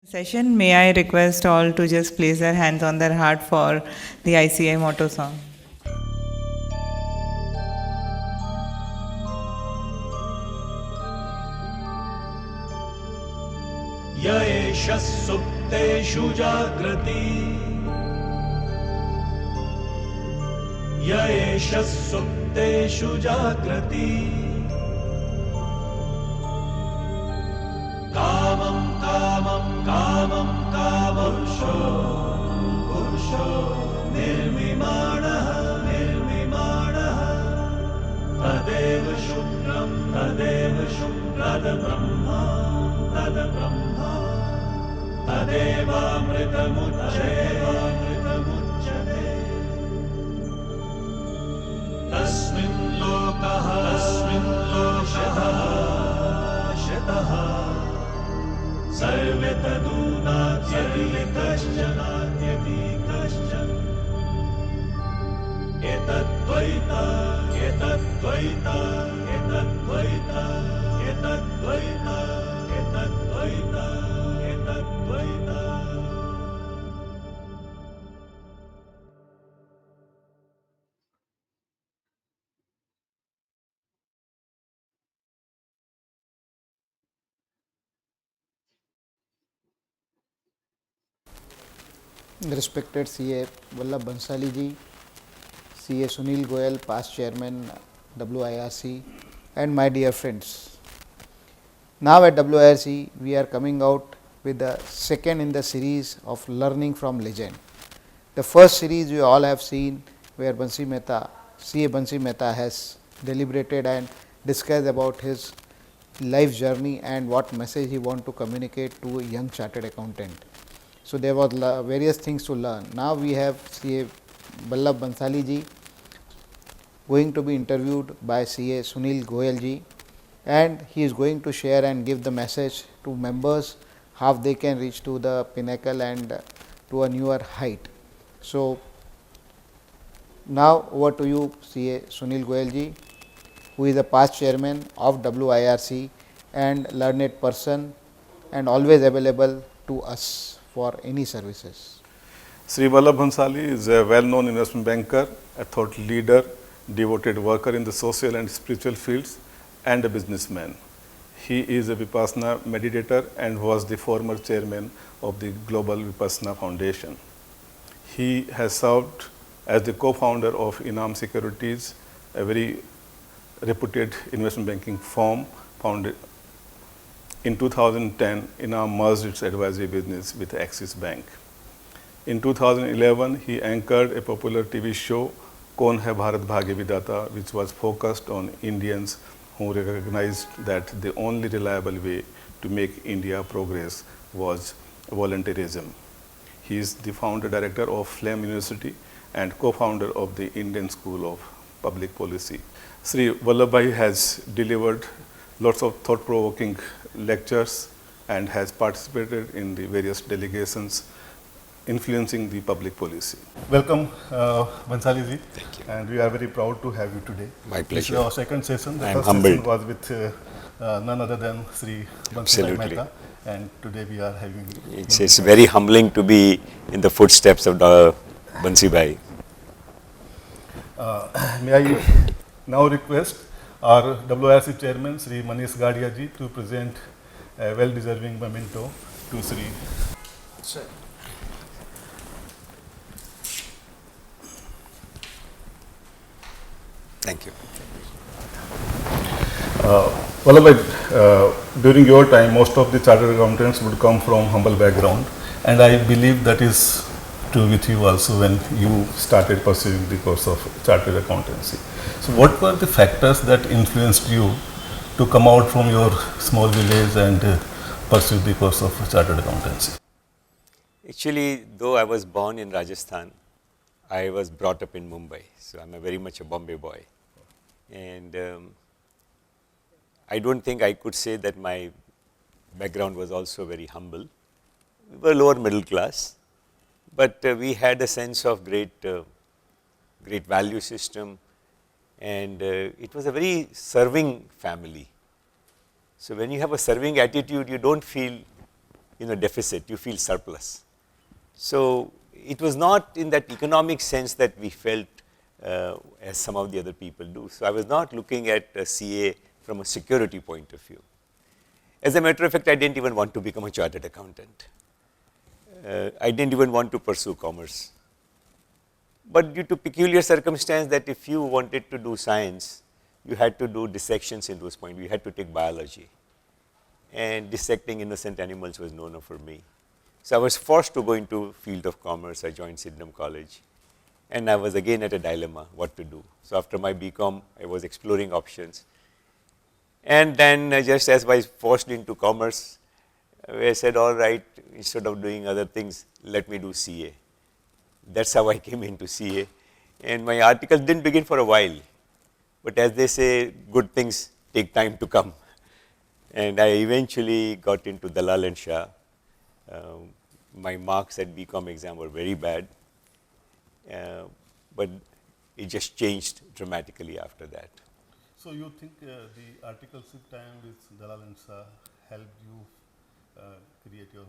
Session, may I request all to just place their hands on their heart for the ICI motto song. य एष सुप्तेषु जाग्रति य एष सुप्तेषु जाग्रति कामं कामं कामं कामपुरुषो पुरुषो निर्विमाणः निर्विमाणः तदेव शुक्रं तदेव शुक्रब्रह्मा तद्ब्रह्मा तदेवामृतमुच्यते तस्मिन् लोकः शतः सर्वे तदूनात्यपि कश्चन एतद्द्वैत एतद्द्वैत एतद्द्वैत एतद्द्वैत एतद्द्वैत एतद्द्वैत. Respected CA Vallabh Bhanshali ji, CA Sunil Goyal, past chairman WIRC, and my dear friends. Now at WIRC we are coming out with the second in the series of learning from legend. The first series you all have seen where CA Bansi Mehta has deliberated and discussed about his life journey and what message he want to communicate to a young chartered accountant. So there was various things to learn. Now we have CA Vallabh Bhanshali ji going to be interviewed by CA Sunil Goyal ji, and he is going to share and give the message to members how they can reach to the pinnacle and to a newer height. So now over to you, CA Sunil Goyal ji, who is a past chairman of WIRC and learned person and always available to us for any services. Sri Vallabh Bhanshali is a well-known investment banker, a thought leader, devoted worker in the social and spiritual fields, and a businessman. He is a Vipassana meditator and was the former chairman of the Global Vipassana Foundation. He has served as the co-founder of ENAM Securities, a very reputed investment banking firm founded in 2010. ENAM merged its advisory business with Axis Bank. In 2011, he anchored a popular TV show, Kaun Hai Bharat Bhagya Vidata, which was focused on Indians who recognized that the only reliable way to make India progress was volunteerism. He is the founder director of Flame University and co-founder of the Indian School of Public Policy. Sri Vallabh has delivered lots of thought-provoking lectures and has participated in the various delegations influencing the public policy. Welcome, Bhanshali ji. Thank you. And we are very proud to have you today. My pleasure. This is our second session. The I am first humbled. session was with none other than Sri Bhanshali Absolutely. Mehta, and today we are having. It's very humbling to be in the footsteps of Bansi Bhai. May I now request our WIRC chairman, Sri Manish Gadia ji, to present a well-deserving memento to Sri. Sir. Thank you. Vallabh, during your time, most of the chartered accountants would come from humble background, and I believe that is true with you also when you started pursuing the course of chartered accountancy. So, what were the factors that influenced you to come out from your small village and pursue the course of chartered accountancy? Actually, though I was born in Rajasthan, I was brought up in Mumbai, so I'm very much a Bombay boy. And I don't think I could say that my background was also very humble. We were lower middle class, but we had a sense of great value system, and it was a very serving family. So when you have a serving attitude, you don't feel deficit, you feel surplus. So it was not in that economic sense that we felt as some of the other people do. So I was not looking at CA from a security point of view. As a matter of fact, I didn't even want to become a chartered accountant. I didn't even want to pursue commerce. But due to peculiar circumstance that if you wanted to do science, you had to do dissections in those points. You had to take biology. And dissecting innocent animals was no for me. So I was forced to go into field of commerce. I joined Sydenham College. And I was again at a dilemma, what to do. So after my BCom, I was exploring options. And then just as I was forced into commerce, I said, all right, instead of doing other things, let me do CA. That's how I came into CA. And my article didn't begin for a while. But as they say, good things take time to come. And I eventually got into Dalal and Shah. My marks at BCom exam were very bad. But it just changed dramatically after that. So you think the articleship time with Dalal and Shah helped you create your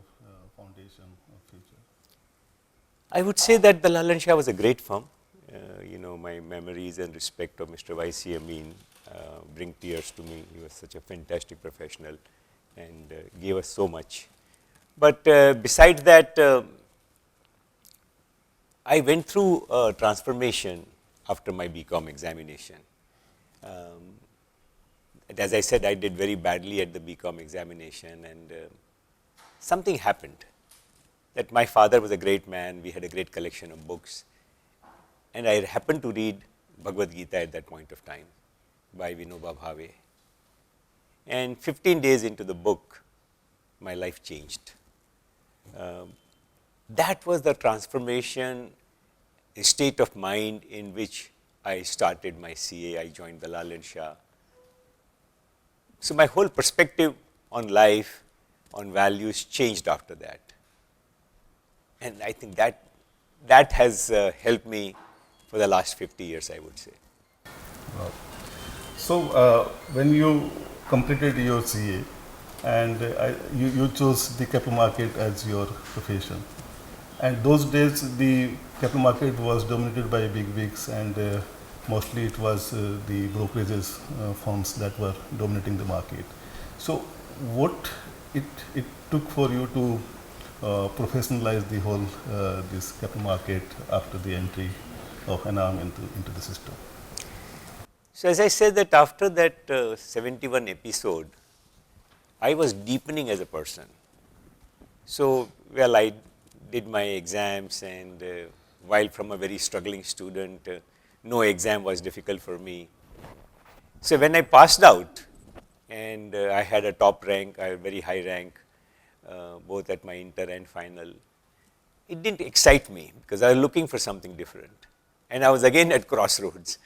foundation of future? I would say that Dalal and Shah was a great firm. My memories and respect of Mr. Y.C. Amin bring tears to me. He was such a fantastic professional and gave us so much. But besides that, I went through a transformation after my BCom examination. As I said, I did very badly at the BCom examination, and something happened. That my father was a great man, we had a great collection of books, and I happened to read Bhagavad Gita at that point of time by Vinoba Bhave. And 15 days into the book, my life changed. That was the transformation, a state of mind in which I started my CA, I joined Dalal and Shah. So my whole perspective on life, on values changed after that. And I think that has helped me for the last 50 years, I would say. Wow. So when you completed your CA and you chose the capital market as your profession, and those days the capital market was dominated by big wigs, and mostly it was the brokerages firms that were dominating the market. So what it took for you to professionalize the whole this capital market after the entry of ENAM into the system? So as I said that after that 71 episode, I was deepening as a person. So, well, I did my exams, and while from a very struggling student, no exam was difficult for me. So when I passed out, and I had a top rank, I had a very high rank, both at my inter and final, it didn't excite me because I was looking for something different. And I was again at crossroads,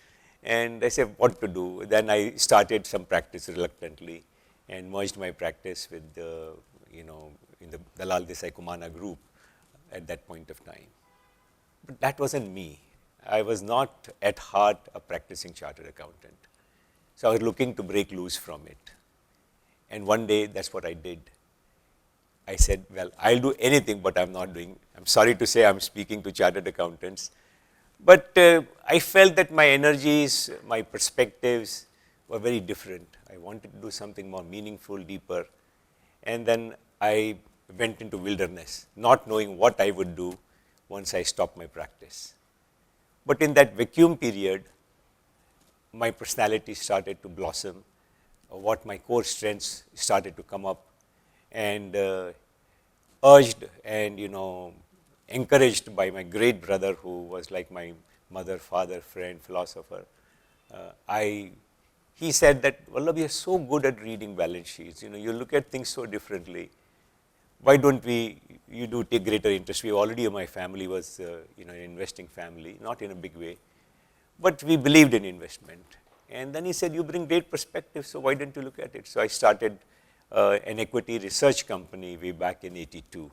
and I said, what to do? Then I started some practice reluctantly and merged my practice with the, in the Dalal Desai Kumana group at that point of time. But that wasn't me. I was not at heart a practicing chartered accountant. So I was looking to break loose from it. And one day, that's what I did. I said, well, I'll do anything, but I'm sorry to say I'm speaking to chartered accountants. But I felt that my energies, my perspectives were very different. I wanted to do something more meaningful, deeper. And then I went into wilderness, not knowing what I would do once I stopped my practice. But in that vacuum period, my personality started to blossom, what my core strengths started to come up, and urged and encouraged by my great brother, who was like my mother, father, friend, philosopher. He said that, Vallabh, you're so good at reading balance sheets. You look at things so differently. Why don't you do take greater interest? We already, my family was, an investing family, not in a big way, but we believed in investment. And then he said, you bring great perspective, so why don't you look at it? So I started an equity research company way back in '82.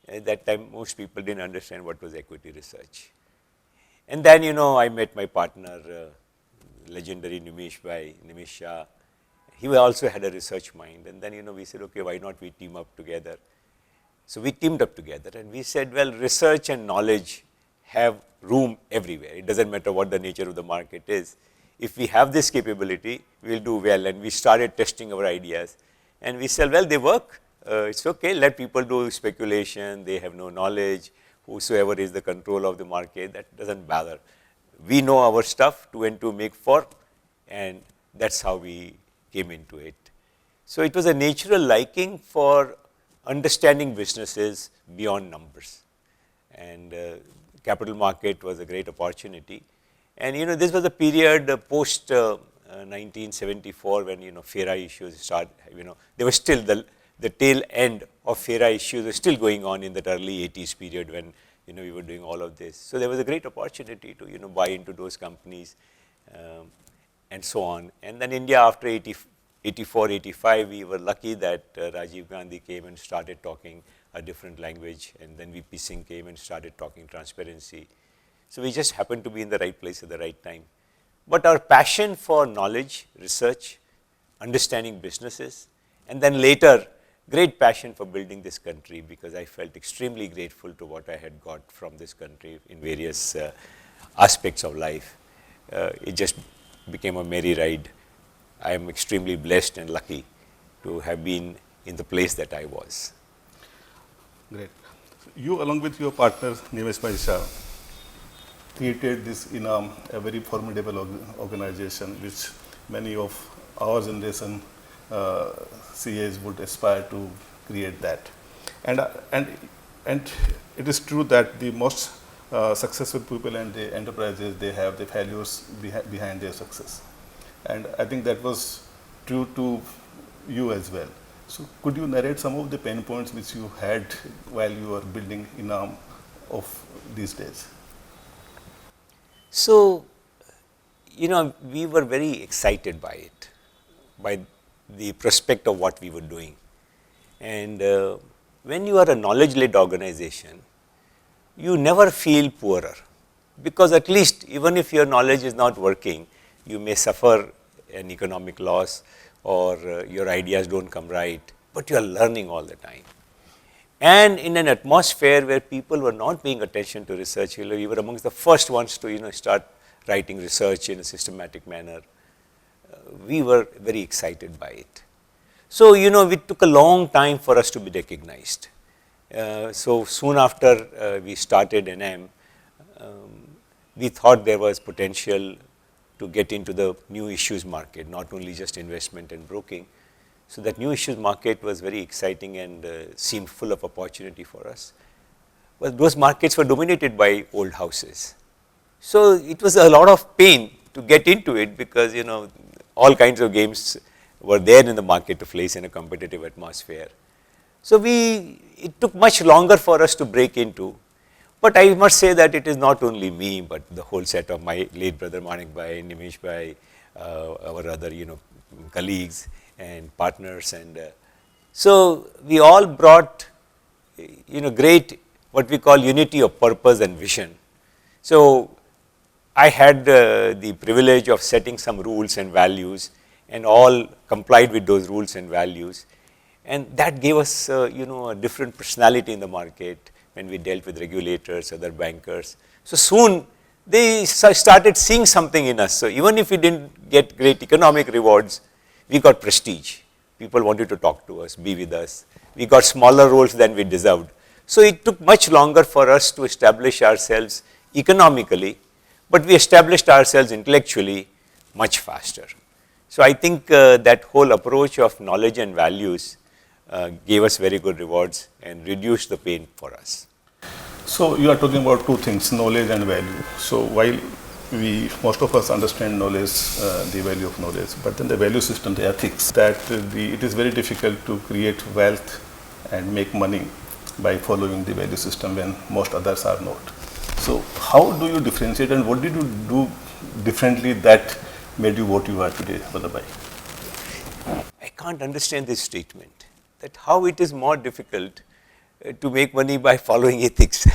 At that time, most people didn't understand what was equity research. And then, I met my partner, legendary Nimish Shah. He also had a research mind. And then, we said, okay, why not we team up together? So we teamed up together and we said, well, research and knowledge have room everywhere. It doesn't matter what the nature of the market is. If we have this capability, we'll do well. And we started testing our ideas. And we said, well, they work. It's okay. Let people do speculation. They have no knowledge. Whosoever is the control of the market, that doesn't bother. We know our stuff, 2 and 2 make 4. And that's how we came into it. So it was a natural liking for understanding businesses beyond numbers. And capital market was a great opportunity. And this was a period post 1974 when FERA issues started. There was still the tail end of FERA issues were still going on in that early 80s period when we were doing all of this. So there was a great opportunity to buy into those companies and so on. And then India after 84, 85, we were lucky that Rajiv Gandhi came and started talking a different language, and then VP Singh came and started talking transparency. So we just happened to be in the right place at the right time. But our passion for knowledge, research, understanding businesses, and then later, great passion for building this country, because I felt extremely grateful to what I had got from this country in various aspects of life. It just became a merry ride. I am extremely blessed and lucky to have been in the place that I was. Great. You, along with your partner, Nimesh Shah, created this ENAM, a very formidable organization which many of our generation CAs would aspire to create that. And it is true that the most successful people and the enterprises, they have the values behind their success. And I think that was true to you as well. So could you narrate some of the pain points which you had while you were building ENAM of these days? So, we were very excited by it, by the prospect of what we were doing. And when you are a knowledge-led organization, you never feel poorer, because at least even if your knowledge is not working, you may suffer an economic loss or your ideas don't come right, but you are learning all the time. And in an atmosphere where people were not paying attention to research, we were amongst the first ones to start writing research in a systematic manner. We were very excited by it. So, it took a long time for us to be recognized. So soon after we started ENAM, we thought there was potential to get into the new issues market, not only just investment and broking. So that new issues market was very exciting and seemed full of opportunity for us. But those markets were dominated by old houses. So it was a lot of pain to get into it, because all kinds of games were there in the marketplace in a competitive atmosphere. So it took much longer for us to break into. But I must say that it is not only me, but the whole set of my late brother Manik Bhai, Nimesh Bhai, our other colleagues and partners, and so we all brought great what we call unity of purpose and vision. So I had the privilege of setting some rules and values, and all complied with those rules and values, and that gave us a different personality in the market when we dealt with regulators, other bankers. So soon they started seeing something in us. So even if we didn't get great economic rewards, we got prestige. People wanted to talk to us, be with us. We got smaller roles than we deserved. So it took much longer for us to establish ourselves economically, but we established ourselves intellectually much faster. So I think that whole approach of knowledge and values gave us very good rewards and reduced the pain for us. So you are talking about two things, knowledge and value. So while most of us understand knowledge, the value of knowledge, but then the value system, the ethics, that it is very difficult to create wealth and make money by following the value system when most others are not. So how do you differentiate, and what did you do differently that made you what you are today, Vallabh? I can't understand this statement, that how it is more difficult to make money by following ethics.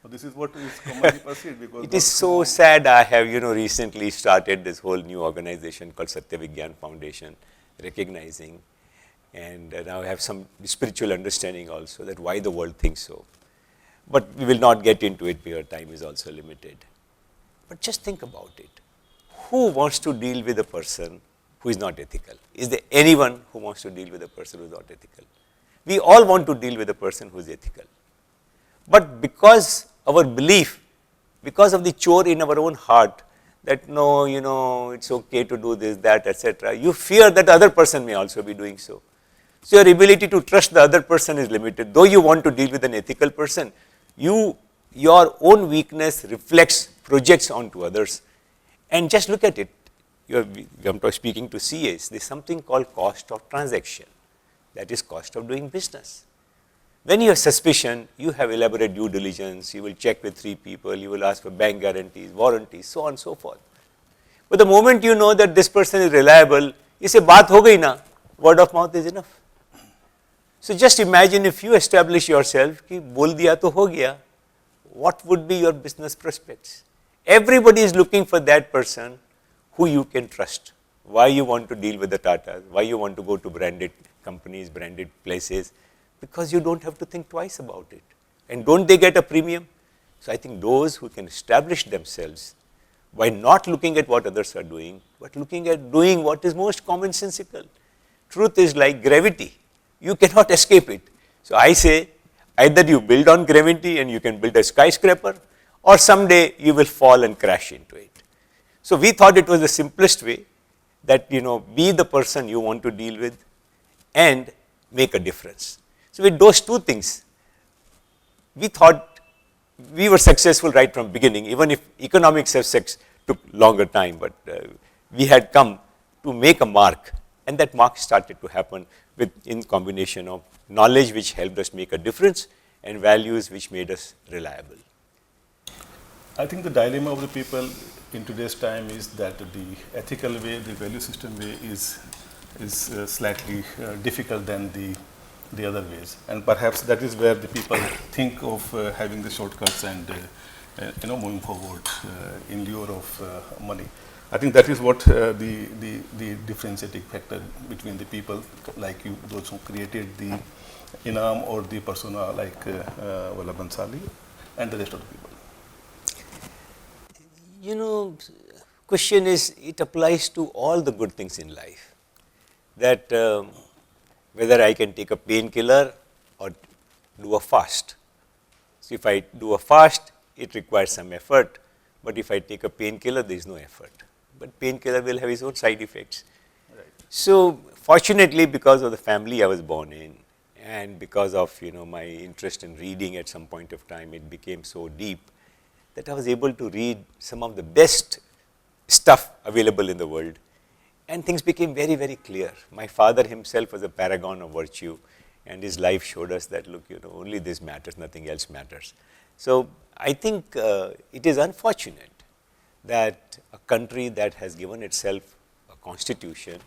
This is what is commonly perceived, because it is so sad. I have recently started this whole new organization called Satya Vigyan Foundation, recognizing, and now I have some spiritual understanding also that why the world thinks so. But we will not get into it because time is also limited. But just think about it. Who wants to deal with a person who is not ethical? Is there anyone who wants to deal with a person who is not ethical? We all want to deal with a person who is ethical. But because our belief, because of the chore in our own heart, that no, you know, it's okay to do this, that, etc., you fear that the other person may also be doing so. So your ability to trust the other person is limited. Though you want to deal with an ethical person, your own weakness reflects, projects onto others. And just look at it. I'm speaking to CAs. There's something called cost of transaction. That is cost of doing business. When you have suspicion, you have elaborate due diligence, you will check with 3 people, you will ask for bank guarantees, warranties, so on and so forth. But the moment you know that this person is reliable, you say, baat ho gayi na, word of mouth is enough. So just imagine if you establish yourself, ki bol diya to ho gaya, what would be your business prospects? Everybody is looking for that person who you can trust. Why you want to deal with the Tatas, why you want to go to branded companies, branded places, because you don't have to think twice about it. And don't they get a premium? So I think those who can establish themselves by not looking at what others are doing, but looking at doing what is most commonsensical. Truth is like gravity. You cannot escape it. So I say, either you build on gravity and you can build a skyscraper, or someday you will fall and crash into it. So we thought it was the simplest way that, you know, be the person you want to deal with and make a difference. So with those 2 things, we thought we were successful right from beginning, even if economics took longer time, but we had come to make a mark, and that mark started to happen in combination of knowledge which helped us make a difference and values which made us reliable. I think the dilemma of the people in today's time is that the ethical way, the value system way is slightly difficult than the other ways, and perhaps that is where the people think of having the shortcuts and moving forward in lieu of money. I think that is what the differentiating factor between the people like you, those who created the ENAM or the persona like Vallabh Bhanshali and the rest of the people. You know, question is, it applies to all the good things in life, that whether I can take a painkiller or do a fast. So if I do a fast, it requires some effort, but if I take a painkiller, there is no effort. But painkiller will have its own side effects. Right. So fortunately, because of the family I was born in, and because of my interest in reading at some point of time, it became so deep that I was able to read some of the best stuff available in the world, and things became very, very clear. My father himself was a paragon of virtue, and his life showed us that, look, only this matters, nothing else matters. So I think it is unfortunate that a country that has given itself a constitution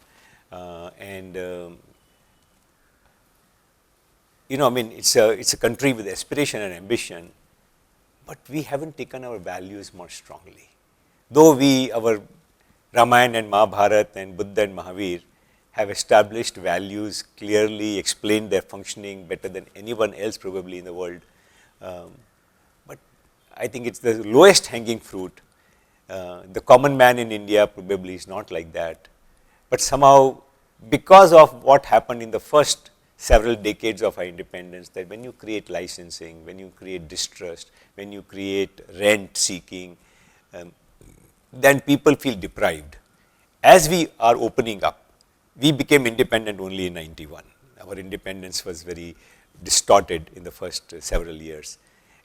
it's a country with aspiration and ambition, but we haven't taken our values more strongly. Though our Ramayana and Mahabharata and Buddha and Mahavir have established values, clearly explained their functioning better than anyone else probably in the world, but I think it's the lowest hanging fruit. The common man in India probably is not like that, but somehow because of what happened in the first several decades of our independence, that when you create licensing, when you create distrust, when you create rent seeking, then people feel deprived. As we are opening up, we became independent only in 91. Our independence was very distorted in the first several years.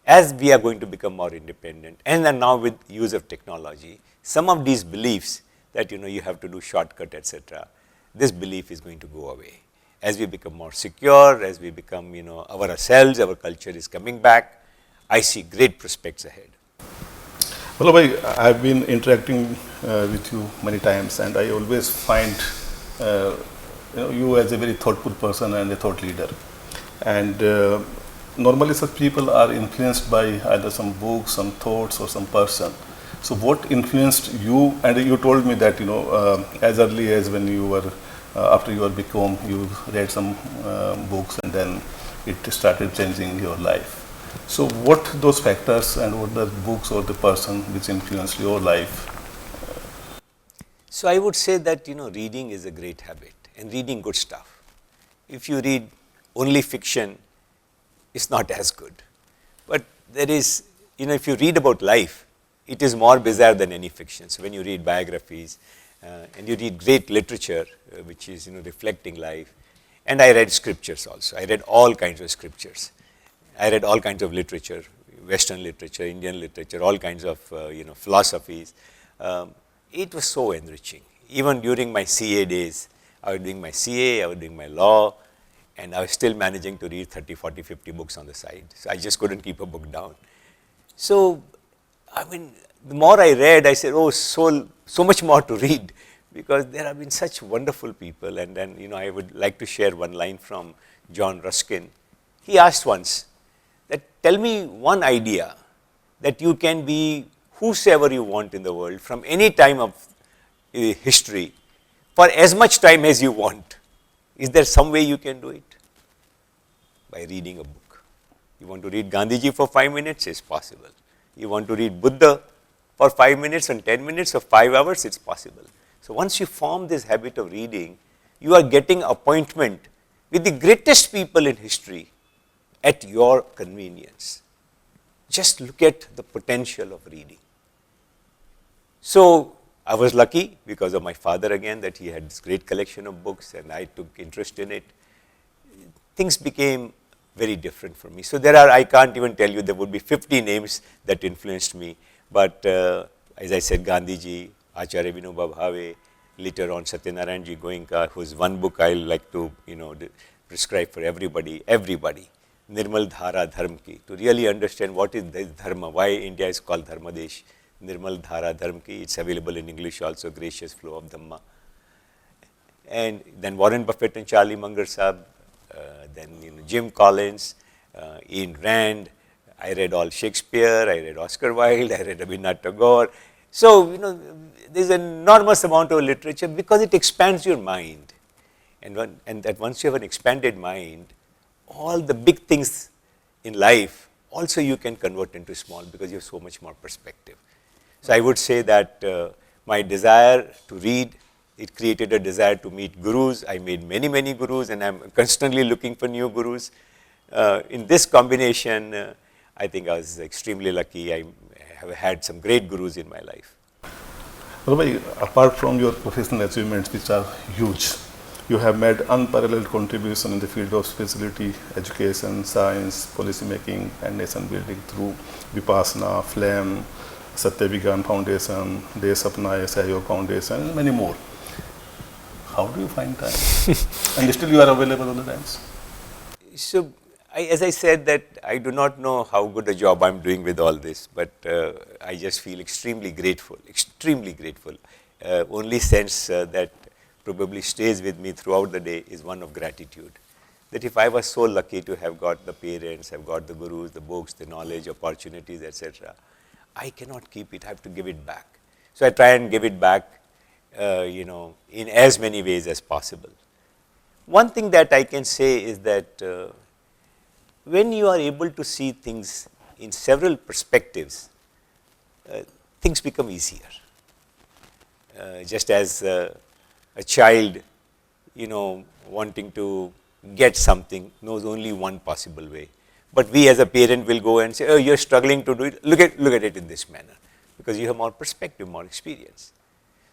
As we are going to become more independent, and then now with use of technology, some of these beliefs that you have to do shortcut, etc., this belief is going to go away. As we become more secure, as we become ourselves, our culture is coming back, I see great prospects ahead. Vallabh, I have been interacting with you many times, and I always find you as a very thoughtful person and a thought leader. And normally such people are influenced by either some books, some thoughts, or some person. So what influenced you? And you told me that as early as when you were after your BCom, you read some books, and then it started changing your life. So what those factors and what the books or the person which influenced your life? So I would say that reading is a great habit, and reading good stuff. If you read only fiction, it's not as good. But there is, if you read about life, it is more bizarre than any fiction. So when you read biographies and you read great literature, which is reflecting life, and I read scriptures also. I read all kinds of scriptures. I read all kinds of literature, Western literature, Indian literature, all kinds of philosophies. It was so enriching. Even during my CA days, I was doing my CA, I was doing my law, and I was still managing to read 30, 40, 50 books on the side. So I just couldn't keep a book down. So, I mean, the more I read, I said, oh, so much more to read, because there have been such wonderful people. And then, I would like to share one line from John Ruskin. He asked once that, tell me one idea that you can be whosoever you want in the world from any time of history for as much time as you want. Is there some way you can do it? By reading a book. You want to read Gandhiji for 5 minutes? It's possible. You want to read Buddha for 5 minutes and 10 minutes or 5 hours? It's possible. So once you form this habit of reading, you are getting appointment with the greatest people in history at your convenience. Just look at the potential of reading. So I was lucky because of my father again, that he had this great collection of books and I took interest in it. Things became very different for me. So I can't even tell you, there would be 50 names that influenced me. But as I said, Gandhiji, Acharya Vinoba Bhave, later on Satyanarayan Goenka, whose one book I like to prescribe for everybody. Nirmal Dhara Dharma Ki, to really understand what is this dharma, why India is called Dharma Desh. Nirmal Dhara Dharma Ki, it's available in English also, Gracious Flow of Dhamma. And then Warren Buffett and Charlie Munger Saab, then Jim Collins, Ayn Rand. I read all Shakespeare, I read Oscar Wilde, I read Rabindranath Tagore. So, there's an enormous amount of literature because it expands your mind. And that once you have an expanded mind, all the big things in life also you can convert into small because you have so much more perspective. So I would say that my desire to read, it created a desire to meet gurus. I made many, many gurus and I'm constantly looking for new gurus. In this combination, I think I was extremely lucky. I have had some great gurus in my life. Vallabh, apart from your professional achievements, which are huge, you have made unparalleled contribution in the field of specialty education, science, policy making, and nation building through Vipassana, Flame, Satya Vigyan Foundation, Desh Apnaye Sahyog Foundation, and many more. How do you find time? And still you are available all the times? So, as I said that I do not know how good a job I'm doing with all this, but I just feel extremely grateful. Only sense that probably stays with me throughout the day is one of gratitude. That if I was so lucky to have got the parents, have got the gurus, the books, the knowledge, opportunities, etc., I cannot keep it, I have to give it back. So I try and give it back, in as many ways as possible. One thing that I can say is that when you are able to see things in several perspectives, things become easier. Just as a child, wanting to get something knows only one possible way. But we as a parent will go and say, oh, you're struggling to do it, look at it in this manner, because you have more perspective, more experience.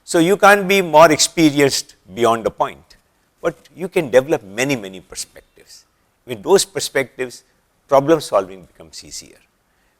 So you can't be more experienced beyond a point, but you can develop many, many perspectives. With those perspectives, problem solving becomes easier,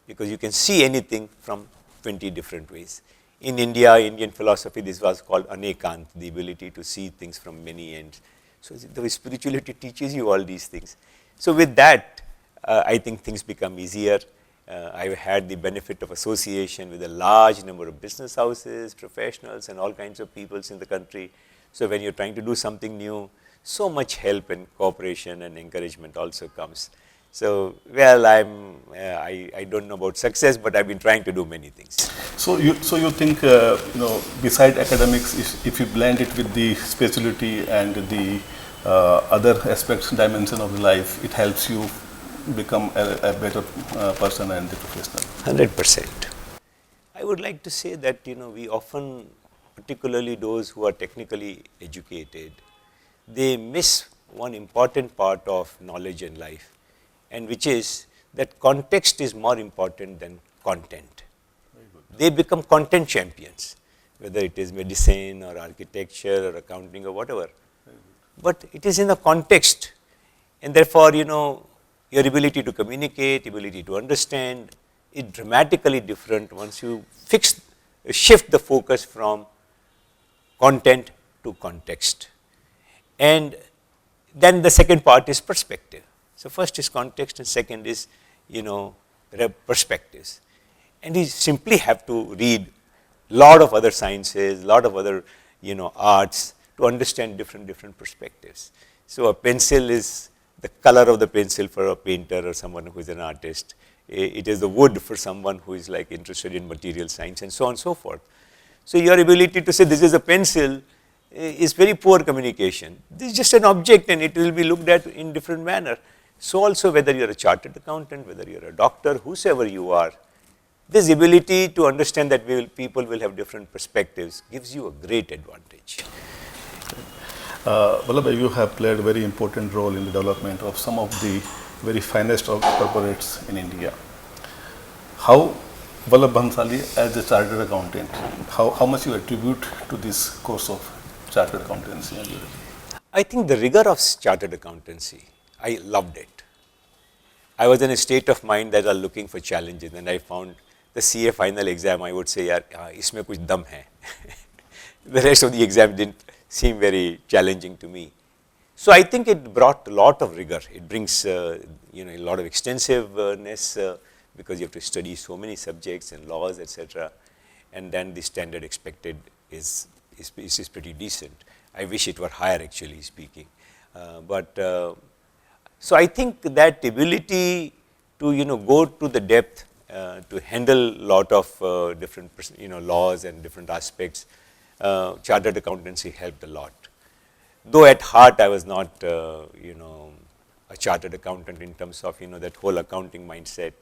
because you can see anything from 20 different ways. In India, Indian philosophy, this was called anekant, the ability to see things from many ends. So the spirituality teaches you all these things. So with that, I think things become easier. I've had the benefit of association with a large number of business houses, professionals, and all kinds of peoples in the country. So when you're trying to do something new, so much help and cooperation and encouragement also comes. So, well, I'm I don't know about success, but I've been trying to do many things. So you think beside academics, if you blend it with the spirituality and the other aspects, dimension of the life, it helps you become a better person and the professional. 100%. I would like to say that we often, particularly those who are technically educated, they miss one important part of knowledge and life, and which is that context is more important than content. They become content champions, whether it is medicine or architecture or accounting or whatever. But it is in the context, and therefore, your ability to communicate, ability to understand is dramatically different once you shift the focus from content to context. And then the second part is perspective. So first is context and second is, perspectives. And you simply have to read lot of other sciences, lot of other, arts to understand different perspectives. So a pencil is the color of the pencil for a painter or someone who is an artist. It is the wood for someone who is like interested in material science and so on and so forth. So your ability to say this is a pencil is very poor communication. This is just an object and it will be looked at in different manner. So also whether you are a chartered accountant, whether you are a doctor, whosoever you are, this ability to understand that people will have different perspectives gives you a great advantage. Vallabh, you have played a very important role in the development of some of the very finest of corporates in India. How Vallabh Bhanshali as a chartered accountant, how much you attribute to this course of chartered accountancy? I think the rigor of chartered accountancy, I loved it. I was in a state of mind that I was looking for challenges and I found the CA final exam, I would say, yaar, isme kuch dum hai. The rest of the exam didn't seem very challenging to me. So I think it brought a lot of rigor. It brings, a lot of extensiveness because you have to study so many subjects and laws, etc. And then the standard expected is pretty decent. I wish it were higher, actually speaking. So I think that ability to go to the depth, to handle a lot of different laws and different aspects, chartered accountancy helped a lot. Though at heart I was not a chartered accountant in terms of that whole accounting mindset,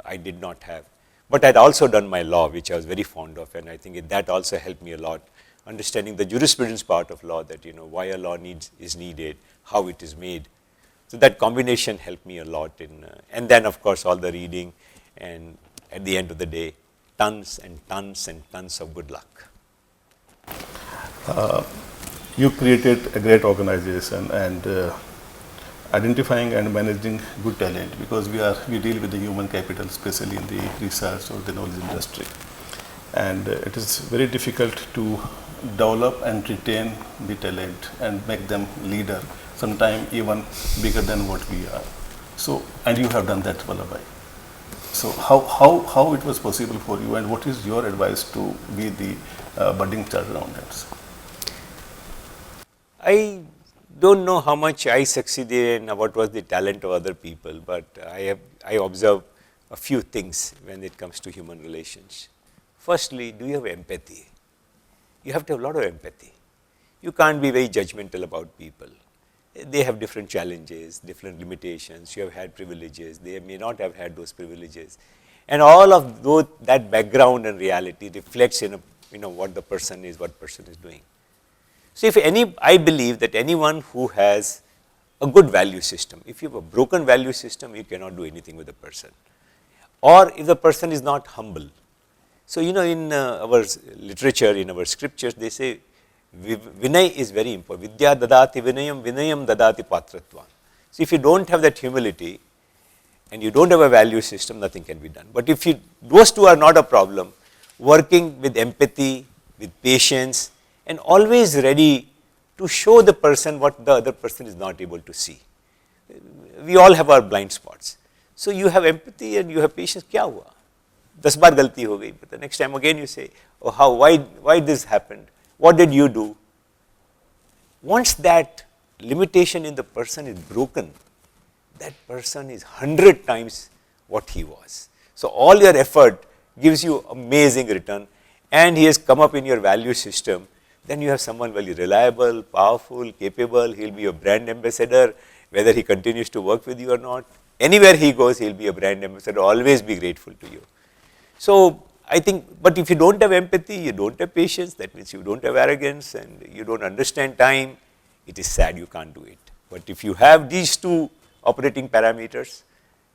I did not have. But I had also done my law, which I was very fond of, and I think that also helped me a lot, understanding the jurisprudence part of law, that why a law is needed, how it is made. So that combination helped me a lot and then of course all the reading, and at the end of the day, tons and tons and tons of good luck. You created a great organization and identifying and managing good talent, because we deal with the human capital, especially in the research or the knowledge industry. And it is very difficult to develop and retain the talent and make them leader, sometimes even bigger than what we are. So, and you have done that, Vallabh. So how it was possible for you, and what is your advice to be the budding chartered accountants? I don't know how much I succeeded and what was the talent of other people, but I observe a few things when it comes to human relations. Firstly, do you have empathy? You have to have a lot of empathy. You can't be very judgmental about people. They have different challenges, different limitations. You have had privileges. They may not have had those privileges. And all of that background and reality reflects in what the person is, what person is doing. So I believe that anyone who has a good value system, if you have a broken value system, you cannot do anything with the person. Or if the person is not humble. So, in our literature, in our scriptures, they say, Vinay is very important. Vidya dadati vinayam, vinayam dadati patratvam. So if you don't have that humility and you don't have a value system, nothing can be done. But if those two are not a problem, working with empathy, with patience, and always ready to show the person what the other person is not able to see. We all have our blind spots. So you have empathy and you have patience. Kya hua? 10 baar galti ho gayi, but the next time again you say, oh, why this happened? What did you do? Once that limitation in the person is broken, that person is 100 times what he was. So, all your effort gives you amazing return, and he has come up in your value system. Then you have someone very reliable, powerful, capable. He will be your brand ambassador, whether he continues to work with you or not. Anywhere he goes, he will be a brand ambassador, always be grateful to you. So, I think, but if you don't have empathy, you don't have patience, that means you don't have arrogance and you don't understand time, it is sad you can't do it. But if you have these two operating parameters,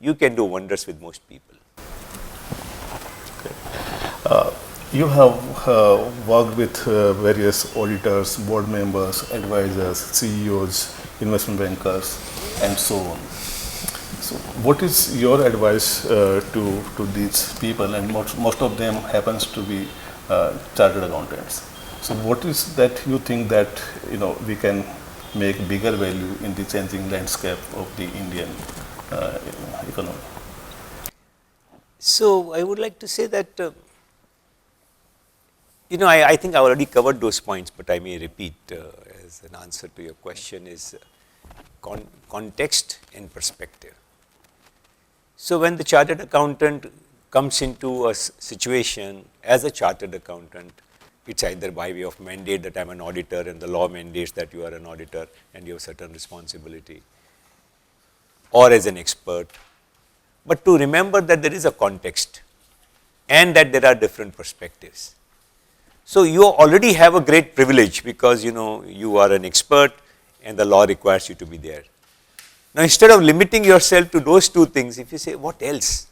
you can do wonders with most people. You have worked with various auditors, board members, advisors, CEOs, investment bankers, and so on. So, what is your advice to these people? And most of them happens to be chartered accountants. So, what is that you think that we can make bigger value in the changing landscape of the Indian economy? So, I would like to say that I think I already covered those points, but I may repeat as an answer to your question is context and perspective. So, when the chartered accountant comes into a situation as a chartered accountant, it is either by way of mandate that I am an auditor and the law mandates that you are an auditor and you have certain responsibility, or as an expert, but to remember that there is a context and that there are different perspectives. So, you already have a great privilege because you are an expert and the law requires you to be there. Now, instead of limiting yourself to those two things, if you say what else,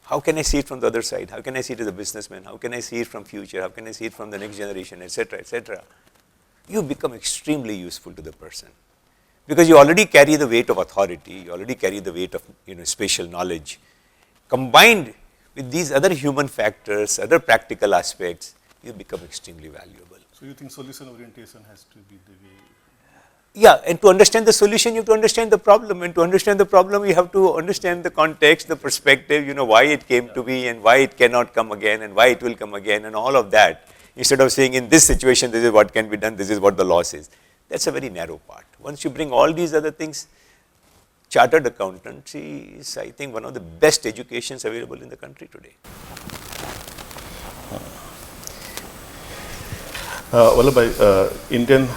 how can I see it from the other side, how can I see it as a businessman, how can I see it from future, how can I see it from the next generation, etc., you become extremely useful to the person. Because you already carry the weight of authority, you already carry the weight of spatial knowledge, combined with these other human factors, other practical aspects, you become extremely valuable. So, you think solution orientation has to be the way? Yeah, and to understand the solution, you have to understand the problem, and to understand the problem, you have to understand the context, the perspective, why it came to be and why it cannot come again and why it will come again and all of that. Instead of saying in this situation, this is what can be done, this is what the law says. That's a very narrow part. Once you bring all these other things, chartered accountancy is, I think, one of the best educations available in the country today. Vallabh, Indian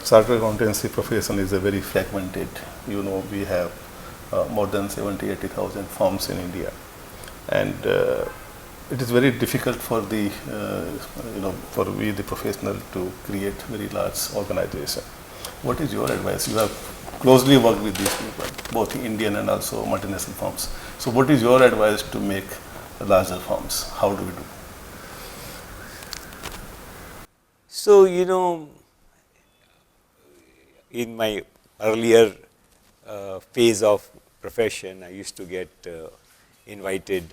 chartered accountancy profession is a very fragmented. We have more than 70,000-80,000 firms in India, and it is very difficult for the for we the professional to create very large organization. What is your advice? You have closely worked with these people, both Indian and also multinational firms. So, what is your advice to make larger firms? How do we do? So, in my earlier phase of profession, I used to get invited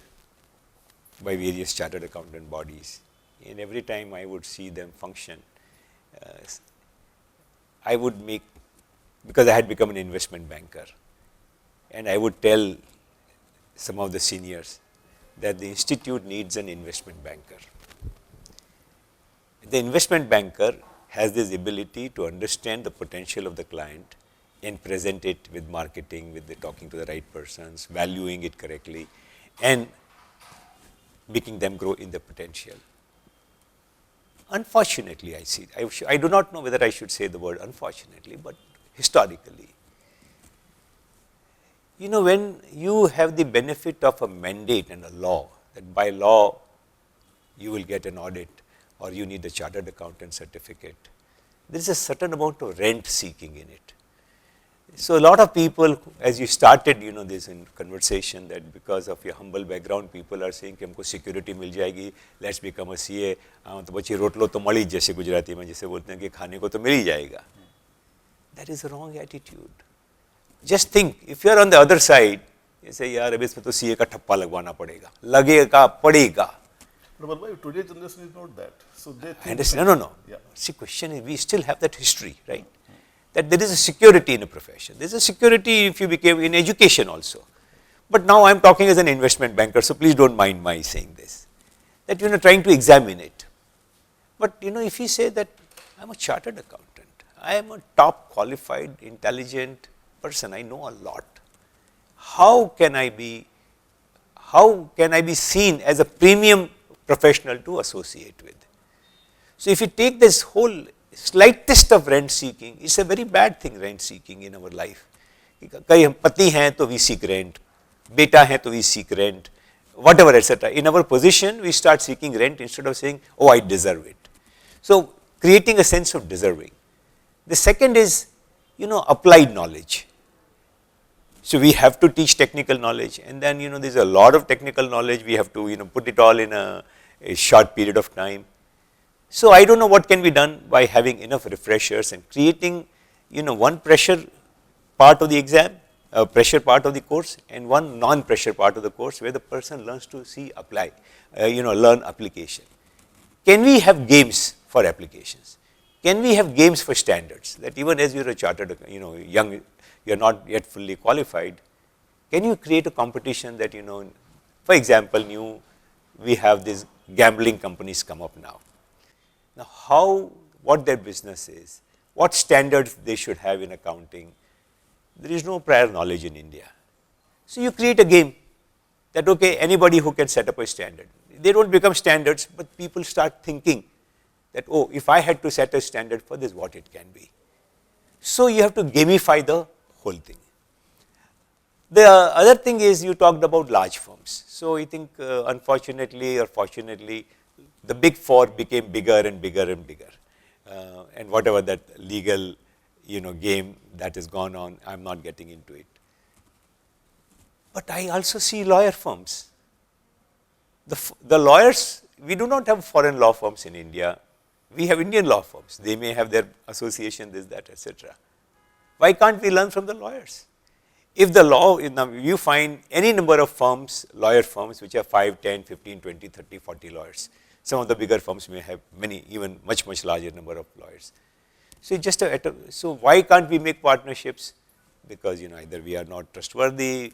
by various chartered accountant bodies, and every time I would see them function, I would make, because I had become an investment banker, and I would tell some of the seniors that the institute needs an investment banker. The investment banker has this ability to understand the potential of the client and present it with marketing, with the talking to the right persons, valuing it correctly, and making them grow in the potential. Unfortunately, I see, I do not know whether I should say the word unfortunately, but historically, when you have the benefit of a mandate and a law, that by law you will get an audit, or you need a chartered accountant certificate, there is a certain amount of rent seeking in it. So, a lot of people, as you started, this in conversation, that because of your humble background, people are saying कि हमको security मिल जाएगी, let's become a CA, तो बच्चे road लो तो मली, जैसे गुजराती में जैसे बोलते हैं कि खाने को तो मिल ही जाएगा. That is a wrong attitude. Just think, if you are on the other side, you say यार अब इसमें तो CA का ठप्पा लगवाना पड़ेगा, लगेगा पड़ेगा. But today's generation is not that. So they think I understand. No. Yeah. See, question is, we still have that history, right? That there is a security in a profession. There is a security if you became in education also. But now I am talking as an investment banker, so please don't mind my saying this. That trying to examine it. But if you say that I am a chartered accountant, I am a top qualified, intelligent person, I know a lot. How can I how can I be seen as a premium professional to associate with. So, if you take this whole slightest of rent seeking, it's a very bad thing, rent seeking in our life. कई हम पति हैं तो we seek rent, बेटा है तो we seek rent, whatever etc. In our position we start seeking rent instead of saying, oh I deserve it. So, creating a sense of deserving. The second is, applied knowledge. So, we have to teach technical knowledge, and then there is a lot of technical knowledge, we have to put it all in a short period of time. So, I do not know what can be done by having enough refreshers and creating one pressure part of the exam, pressure part of the course, and one non-pressure part of the course where the person learns to see apply, learn application. Can we have games for applications? Can we have games for standards, that even as you are a chartered, young, you are not yet fully qualified, can you create a competition that, for example, we have these gambling companies come up now. Now, what their business is, what standards they should have in accounting, there is no prior knowledge in India. So, you create a game that, okay, anybody who can set up a standard, they do not become standards, but people start thinking that, oh, if I had to set a standard for this, what it can be. So, you have to gamify the whole thing. The other thing is, you talked about large firms. So, I think unfortunately or fortunately, the big four became bigger and bigger and bigger, and whatever that legal game that has gone on, I am not getting into it. But I also see lawyer firms. The lawyers, we do not have foreign law firms in India, we have Indian law firms, they may have their association, this, that, etc. Why can't we learn from the lawyers? If the law, you find any number of firms, lawyer firms, which have 5, 10, 15, 20, 30, 40 lawyers. Some of the bigger firms may have many, even much larger number of lawyers. So, it's just so why can't we make partnerships? Because either we are not trustworthy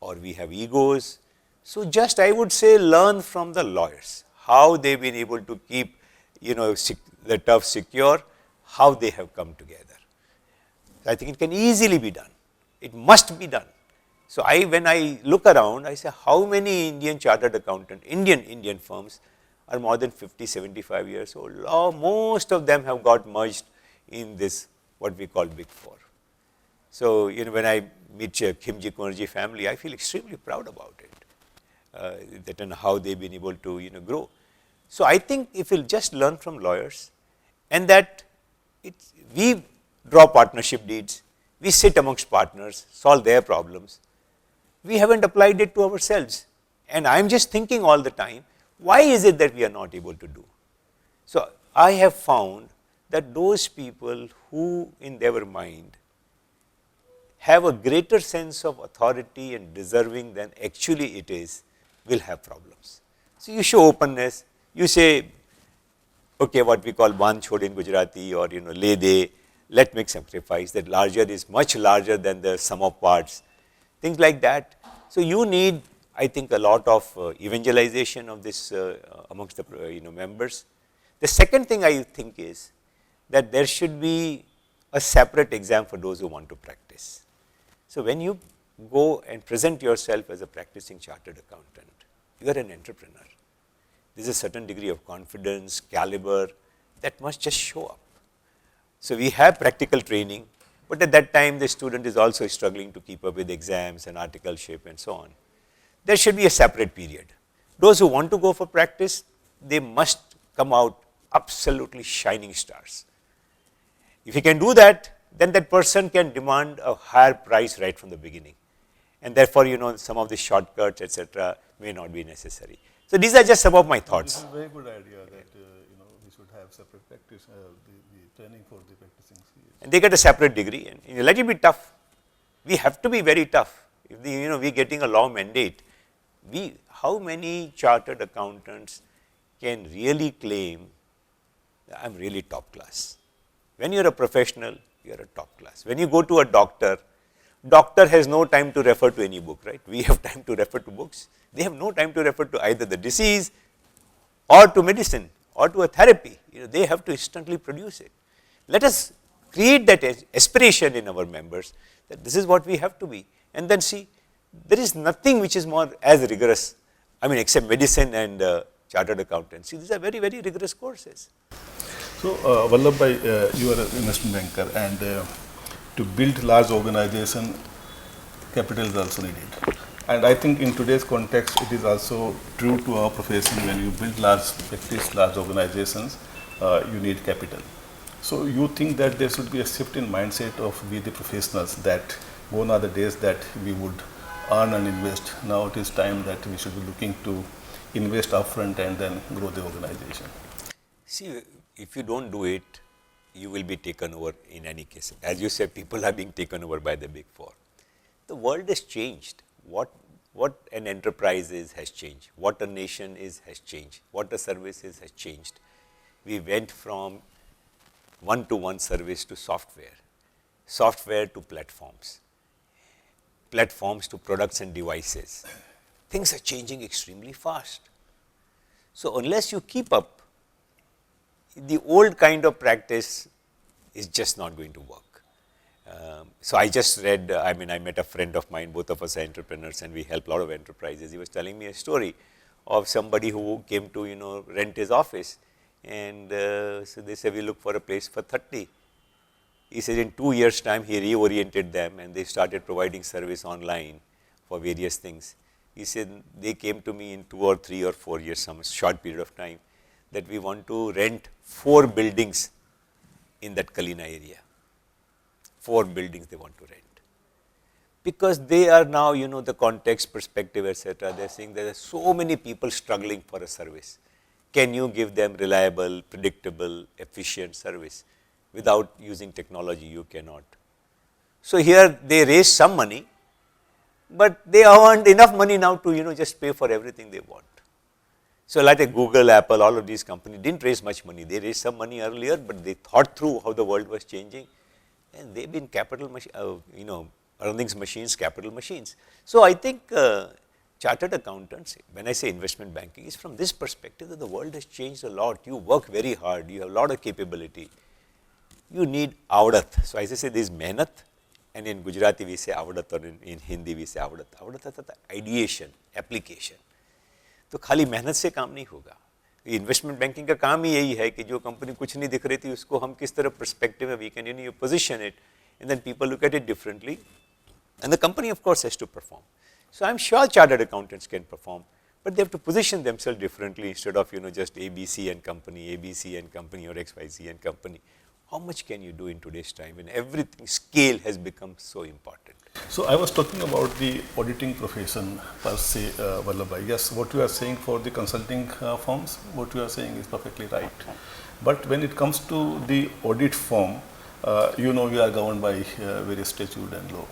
or we have egos. So, just I would say learn from the lawyers, how they have been able to keep the turf secure, how they have come together. I think it can easily be done, it must be done. So, when I look around, I say how many Indian chartered accountant, Indian firms are more than 50, 75 years old. Most of them have got merged in this what we call big four. So, when I meet Khimji Kunerji family, I feel extremely proud about it, that and how they have been able to grow. So, I think if we will just learn from lawyers, and that we draw partnership deeds, we sit amongst partners, solve their problems, we have not applied it to ourselves, and I am just thinking all the time, why is it that we are not able to do? So, I have found that those people who in their mind have a greater sense of authority and deserving than actually it is, will have problems. So, you show openness, you say, okay, what we call ban chhod in Gujarati, or le de, let make sacrifice, that larger is much larger than the sum of parts, things like that. So, you need, I think, a lot of evangelization of this amongst the members. The second thing I think is that there should be a separate exam for those who want to practice. So, when you go and present yourself as a practicing chartered accountant, you are an entrepreneur. There is a certain degree of confidence, caliber that must just show up. So, we have practical training, but at that time the student is also struggling to keep up with exams and articleship and so on. There should be a separate period. Those who want to go for practice, they must come out absolutely shining stars. If he can do that, then that person can demand a higher price right from the beginning, and therefore, some of the shortcuts, etc., may not be necessary. So, these are just some of my thoughts. This is a very good idea that we should have separate practice, the training for the practicing CA. And they get a separate degree, and let it be tough. We have to be very tough. If we are getting a law mandate, how many chartered accountants can really claim that I am really top class? When you are a professional, you are a top class. When you go to a doctor has no time to refer to any book, right? We have time to refer to books. They have no time to refer to either the disease or to medicine or to a therapy. They have to instantly produce it. Let us create that aspiration in our members that this is what we have to be, and then see there is nothing which is more as rigorous, I mean except medicine and chartered accountancy. These are very, very rigorous courses. So, Vallabh bhai, you are an investment banker, and to build large organization, capital is also needed. And I think in today's context, it is also true to our profession. When you build large practice, large organizations, you need capital. So, you think that there should be a shift in mindset of we the professionals, that gone are the days that we would earn and invest. Now it is time that we should be looking to invest upfront and then grow the organization. See, if you don't do it, you will be taken over in any case. As you said, people are being taken over by the big four. The world has changed. What an enterprise is has changed. What a nation is has changed. What a service is has changed. We went from one-to-one service to software, software to platforms, platforms to products and devices. Things are changing extremely fast. So, unless you keep up, the old kind of practice is just not going to work. So, I just read, I met a friend of mine, both of us are entrepreneurs and we help a lot of enterprises. He was telling me a story of somebody who came to, rent his office, and so they said, we look for a place for 30. He said in 2 years time he reoriented them and they started providing service online for various things. He said they came to me in 2 or 3 or 4 years, some short period of time, that we want to rent 4 buildings in that Kalina area. 4 buildings they want to rent. Because they are now, the context, perspective, etc. They are saying there are so many people struggling for a service. Can you give them reliable, predictable, efficient service? Without using technology, you cannot. So, here they raise some money, but they want enough money now to, just pay for everything they want. So, like a Google, Apple, all of these companies didn't raise much money. They raised some money earlier, but they thought through how the world was changing, and they've been capital, earnings machines, capital machines. So, I think chartered accountants, when I say investment banking, is from this perspective that the world has changed a lot. You work very hard, you have a lot of capability. You need avdat. So, as I say, there is mehnat, and in Gujarati we say avdat, or in Hindi we say avdat. Avdat is ideation, application. तो खाली मेहनत से काम नहीं होगा. Investment banking का काम ही यही है कि जो कंपनी कुछ नहीं दिख रही थी उसको हम किस तरह पर्सपेक्टिव में we can you position it and then people look at it differently and the company of course has to perform. So, I am sure chartered accountants can perform, but they have to position themselves differently instead of just ABC and company, ABC and company, or XYZ and company. How much can you do in today's time when everything, scale has become so important? So, I was talking about the auditing profession per se, Vallabh bhai. Yes, what you are saying for the consulting firms, what you are saying is perfectly right. But when it comes to the audit firm, we are governed by various statute and law,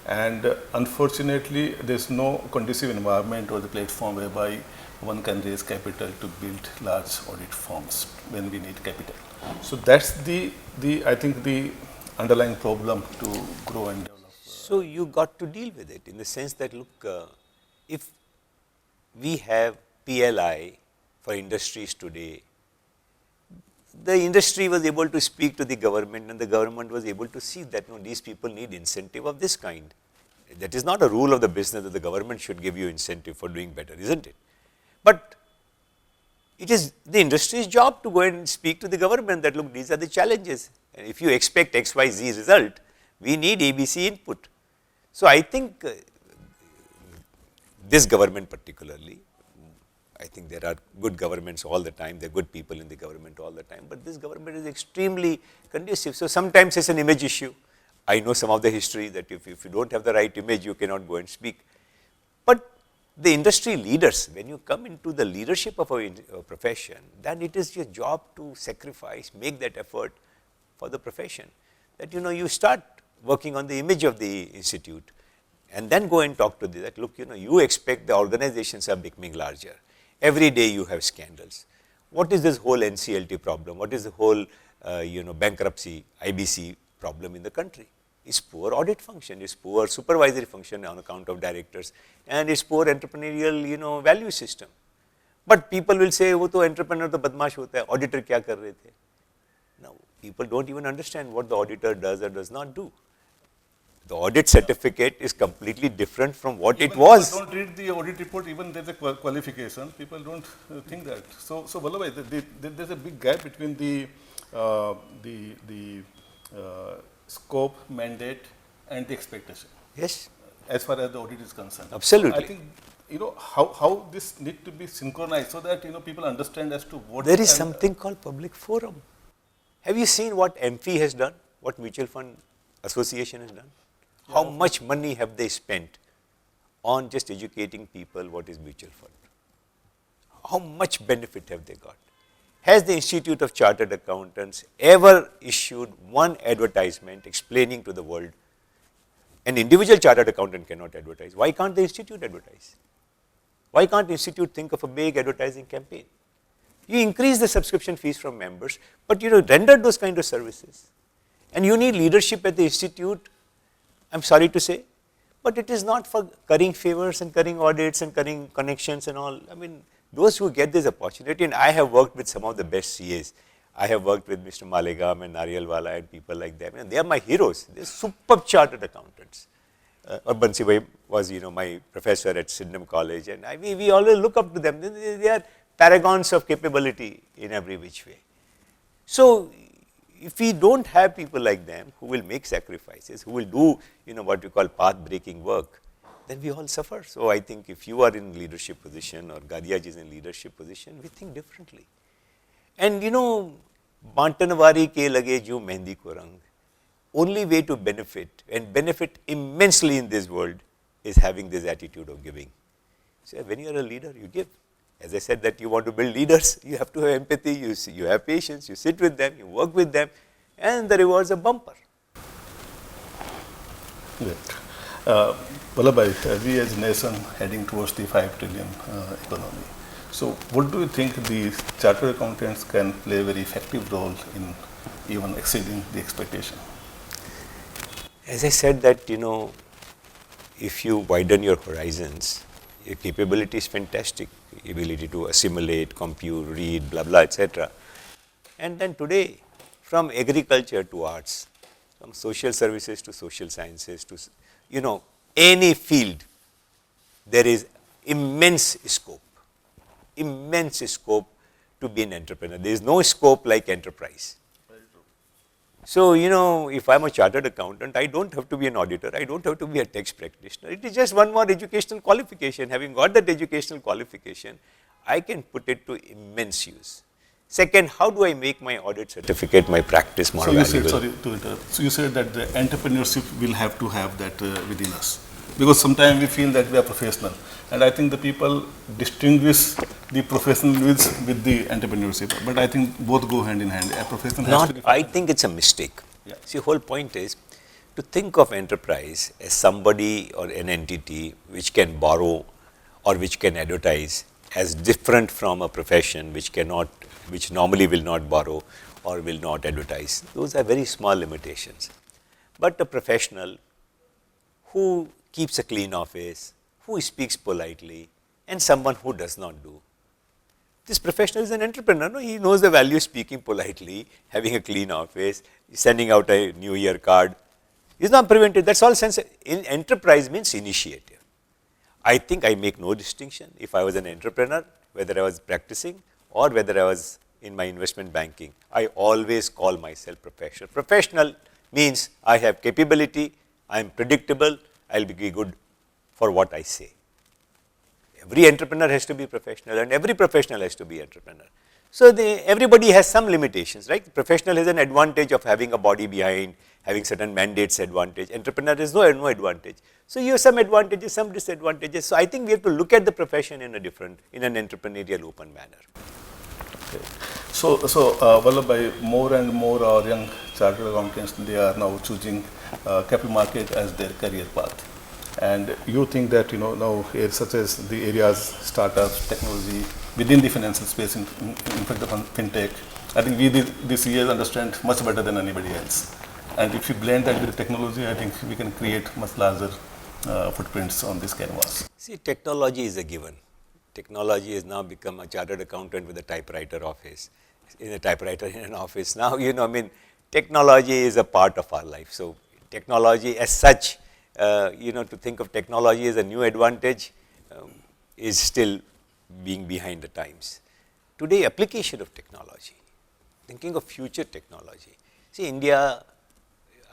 and unfortunately there is no conducive environment or the platform whereby one can raise capital to build large audit firms when we need capital. So that's the I think the underlying problem to grow and develop. So you got to deal with it in the sense that look, if we have PLI for industries today, the industry was able to speak to the government and the government was able to see that no, these people need incentive of this kind. That is not a rule of the business that the government should give you incentive for doing better, isn't it? But it is the industry's job to go and speak to the government that look, these are the challenges, and if you expect XYZ result, we need ABC input. So I think this government particularly, I think there are good governments all the time, there are good people in the government all the time, but this government is extremely conducive. So sometimes it's an image issue. I know some of the history that if you don't have the right image, you cannot go and speak. But the industry leaders, when you come into the leadership of a profession, then it is your job to sacrifice, make that effort for the profession. That you start working on the image of the institute and then go and talk to that, look, you expect the organizations are becoming larger. Every day you have scandals. What is this whole NCLT problem? What is the whole bankruptcy, IBC problem in the country? It's poor audit function, it's poor supervisory function on account of directors, and it's poor entrepreneurial value system. But people will say, वो तो entrepreneur तो बदमाश होता है, auditor क्या कर रहे थे? Now people don't even understand what the auditor does or does not do. The audit certificate is completely different from what it Even was. people don't read the audit report, even there's a qualification, people don't think that. So Vallabh, there's a big gap between the scope, mandate, and the expectation, Yes, as far as the audit is concerned. absolutely. I think, how this need to be synchronized so that, people understand as to what. There is something called public forum. Have you seen what MFI has done, what Mutual Fund Association has done? How much money have they spent on just educating people what is mutual fund? How much benefit have they got? Has the Institute of Chartered Accountants ever issued one advertisement explaining to the world? An individual chartered accountant cannot advertise. Why can't the institute advertise? Why can't the institute think of a big advertising campaign? You increase the subscription fees from members, but render those kind of services. And you need leadership at the institute, I'm sorry to say, but it is not for currying favors and currying audits and currying connections and all. I mean, those who get this opportunity, and I have worked with some of the best CAs. I have worked with Mr. Malegam and Nariyalwala and people like them, and they are my heroes. They are superb chartered accountants. Bansi Bhai was, my professor at Sydenham College, and we always look up to them. They are paragons of capability in every which way. So, if we don't have people like them who will make sacrifices, who will do, what we call path-breaking work, then we all suffer. So, I think if you are in leadership position or Gadiaj is in leadership position, we think differently. And Bantanwari ke lage jo mehndi ko rang. Only way to benefit and benefit immensely in this world is having this attitude of giving. So, when you are a leader, you give. As I said that you want to build leaders, you have to have empathy, you have patience, you sit with them, you work with them, and the rewards are bumper. Great. Vallabh, we as a nation heading towards the 5 trillion economy. So what do you think the chartered accountants can play a very effective role in even exceeding the expectation? As I said that, if you widen your horizons, your capability is fantastic, ability to assimilate, compute, read, blah, blah, etc. And then today, from agriculture to arts, from social services to social sciences to, any field, there is immense scope to be an entrepreneur. There is no scope like enterprise. So, if I'm a chartered accountant, I don't have to be an auditor, I don't have to be a tax practitioner. It is just one more educational qualification. Having got that educational qualification, I can put it to immense use. Second, how do I make my audit certificate, my practice more valuable? Sorry to interrupt. So you said that the entrepreneurship will have to have that within us. Because sometimes we feel that we are professional. And I think the people distinguish the professionalism with the entrepreneurship. But I think both go hand in hand. A professional has to be. I think it's a mistake. Yeah. See, whole point is to think of enterprise as somebody or an entity which can borrow or which can advertise as different from a profession which normally will not borrow or will not advertise. Those are very small limitations. But a professional who keeps a clean office, who speaks politely, and someone who does not do. This professional is an entrepreneur. No? He knows the value of speaking politely, having a clean office, sending out a New Year card. He's not prevented. That's all sense. In enterprise means initiative. I think I make no distinction if I was an entrepreneur, whether I was practicing or whether I was in my investment banking. I always call myself professional. Professional means I have capability, I am predictable, I'll be good for what I say. Every entrepreneur has to be professional and every professional has to be entrepreneur. So everybody has some limitations, right? Professional has an advantage of having a body behind, having certain mandates advantage. Entrepreneur has no advantage. So you have some advantages, some disadvantages. So I think we have to look at the profession in an entrepreneurial open manner. Okay. So Vallabh, more and more our young chartered accountants, they are now choosing capital market as their career path. And you think that, now such as the areas, startups, technology, within the financial space, in fact the fintech, I think we these years understand much better than anybody else. And if you blend that with technology, I think we can create much larger footprints on this canvas. See, technology is a given. Technology has now become a chartered accountant with a typewriter office, in a typewriter in an office. Now, technology is a part of our life. So, technology as such, to think of technology as a new advantage is still being behind the times. Today, application of technology, thinking of future technology. See, India,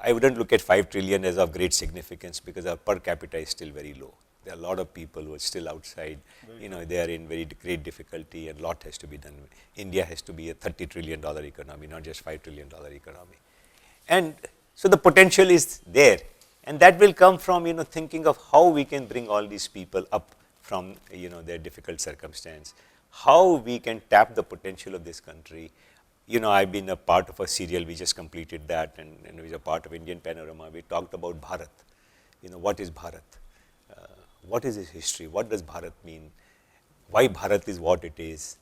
I wouldn't look at 5 trillion as of great significance because our per capita is still very low. There are a lot of people who are still outside, they are in very great difficulty and a lot has to be done. India has to be a $30 trillion economy, not just $5 trillion economy. And so the potential is there, and that will come from, thinking of how we can bring all these people up from, their difficult circumstance, how we can tap the potential of this country. I've been a part of a serial, we just completed that, and we were a part of Indian Panorama. We talked about Bharat. What is Bharat? What is its history? What does Bharat mean? Why Bharat is what it is?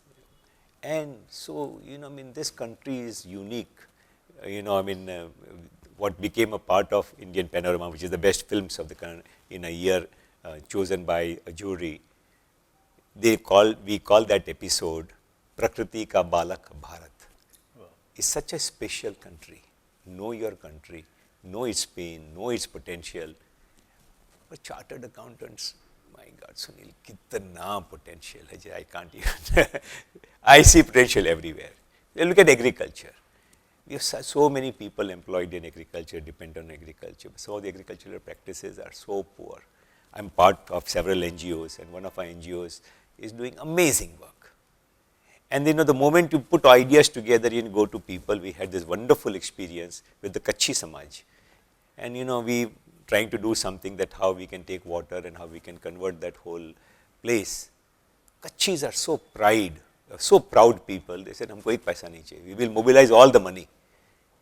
And so, this country is unique. What became a part of Indian Panorama, which is the best films of the country in a year, chosen by a jury. We call that episode Prakriti Ka Balak Bharat. It's such a special country. Know your country, know its pain, know its potential. But chartered accountants, my God, Sunil, kitna potential hai, I can't even. I see potential everywhere. Look at agriculture. We have so many people employed in agriculture, depend on agriculture. Some of the agricultural practices are so poor. I'm part of several NGOs, and one of our NGOs is doing amazing work. And the moment you put ideas together and go to people, we had this wonderful experience with the Kachhi Samaj. And we trying to do something that how we can take water and how we can convert that whole place. Kachhis are so proud people. They said, humko ek paisa nahi chahiye. We will mobilize all the money.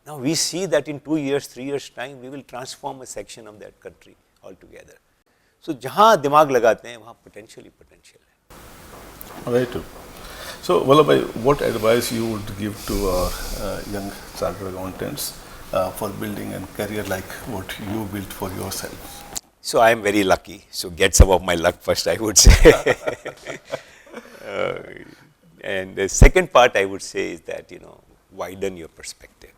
Now we see that in 2 years, 3 years time, we will transform a section of that country altogether. So jahan dimag lagate hain, wahan potential hai. Right. So, Vallabh, what advice you would give to our young chartered accountants for building a career like what you built for yourself? So, I am very lucky. So, get some of my luck first, I would say. And the second part I would say is that, widen your perspective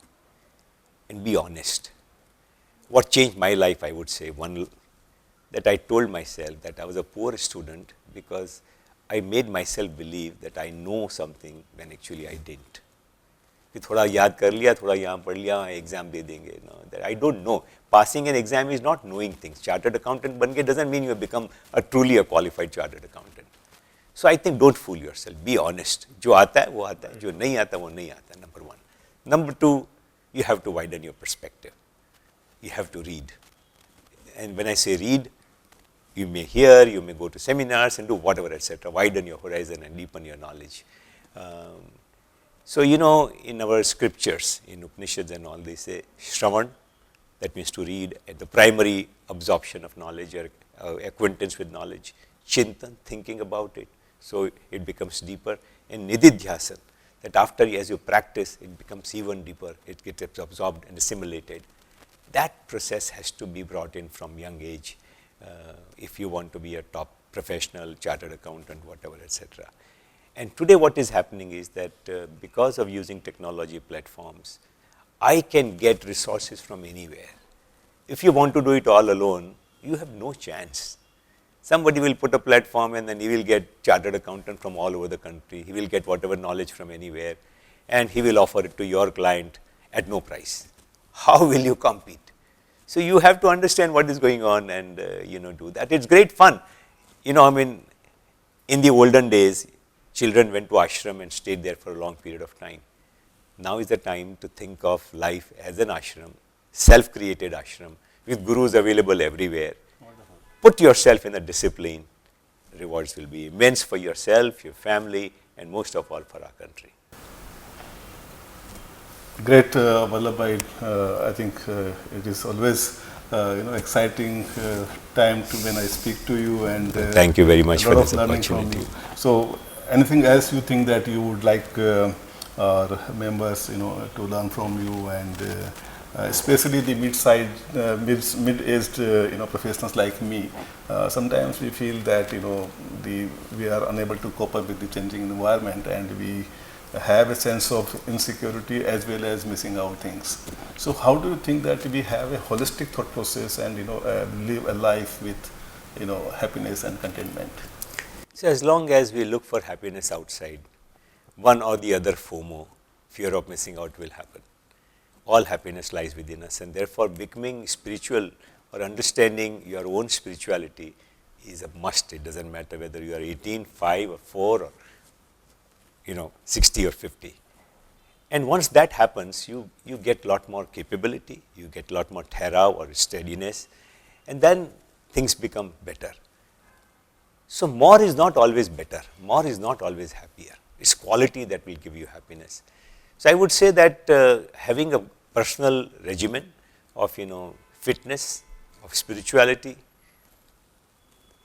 and be honest. What changed my life, I would say, one, that I told myself that I was a poor student because I made myself believe that I know something when actually I didn't. कि थोड़ा याद कर लिया, थोड़ा यहाँ पढ़ लिया, exam दे देंगे. That I don't know. Passing an exam is not knowing things. Chartered accountant बन के doesn't mean you have become truly a qualified chartered accountant. So I think don't fool yourself. Be honest. जो आता है वो आता है, जो नहीं आता वो नहीं आता. Number one. Number two, you have to widen your perspective. You have to read. And when I say read, you may hear, you may go to seminars and do whatever, etc. Widen your horizon and deepen your knowledge. So, in our scriptures, in Upanishads and all, they say Shravan, that means to read, at the primary absorption of knowledge or acquaintance with knowledge. Chintan, thinking about it, so it becomes deeper. And Nididhyasan, that after as you practice, it becomes even deeper, it gets absorbed and assimilated. That process has to be brought in from young age. If you want to be a top professional, chartered accountant, whatever, etc. And today what is happening is that because of using technology platforms, I can get resources from anywhere. If you want to do it all alone, you have no chance. Somebody will put a platform and then he will get chartered accountant from all over the country. He will get whatever knowledge from anywhere and he will offer it to your client at no price. How will you compete? So you have to understand what is going on and do that. It's great fun. In the olden days, children went to ashram and stayed there for a long period of time. Now is the time to think of life as an ashram, self-created ashram, with gurus available everywhere. Wonderful. Put yourself in a discipline. Rewards will be immense for yourself, your family, and most of all for our country. Great, Vallabh. I think it is always exciting time when I speak to you, and thank you very much for this opportunity. So, anything else you think that you would like our members, to learn from you, and especially the mid-aged, professionals like me. Sometimes we feel that we are unable to cope up with the changing environment, and we have a sense of insecurity as well as missing out things. So how do you think that we have a holistic thought process and live a life with happiness and contentment? So as long as we look for happiness outside, one or the other FOMO, fear of missing out, will happen. All happiness lies within us, and therefore becoming spiritual or understanding your own spirituality is a must. It doesn't matter whether you are 18, 5 or 4 or 60 or 50. And once that happens, you get a lot more capability, you get a lot more thera or steadiness, and then things become better. So more is not always better, more is not always happier. It's quality that will give you happiness. So I would say that having a personal regimen of fitness, of spirituality,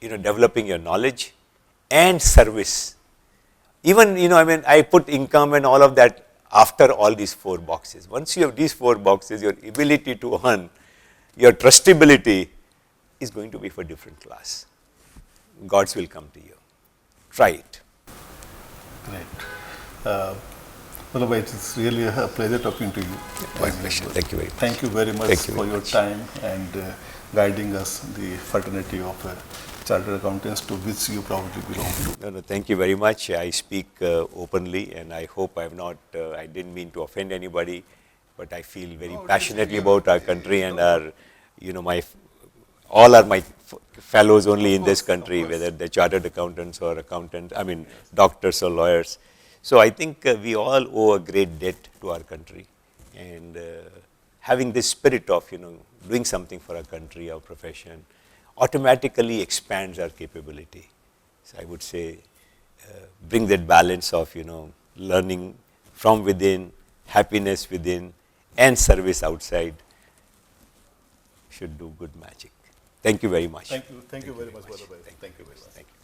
developing your knowledge and service. Even I put income and all of that after all these 4 boxes. Once you have these 4 boxes, your ability to earn, your trustability is going to be for different class. Gods will come to you. Try it. Great. Vallabh, it's really a pleasure talking to you. My pleasure. Thank you very much. Thank you very much Thank you for very your much. time and guiding us the fraternity of chartered accountants to which you probably belong to. No, thank you very much. I speak openly, and I hope I didn't mean to offend anybody, but I feel very passionately about our country and our, all are my fellows only in this country, whether they're chartered accountants or doctors or lawyers. So I think we all owe a great debt to our country, and having this spirit of, doing something for our country, our profession, automatically expands our capability. So I would say bring that balance of, learning from within, happiness within, and service outside should do good magic. Thank you very much. Thank you very much, Vallabh. Thank you very much. Thank you.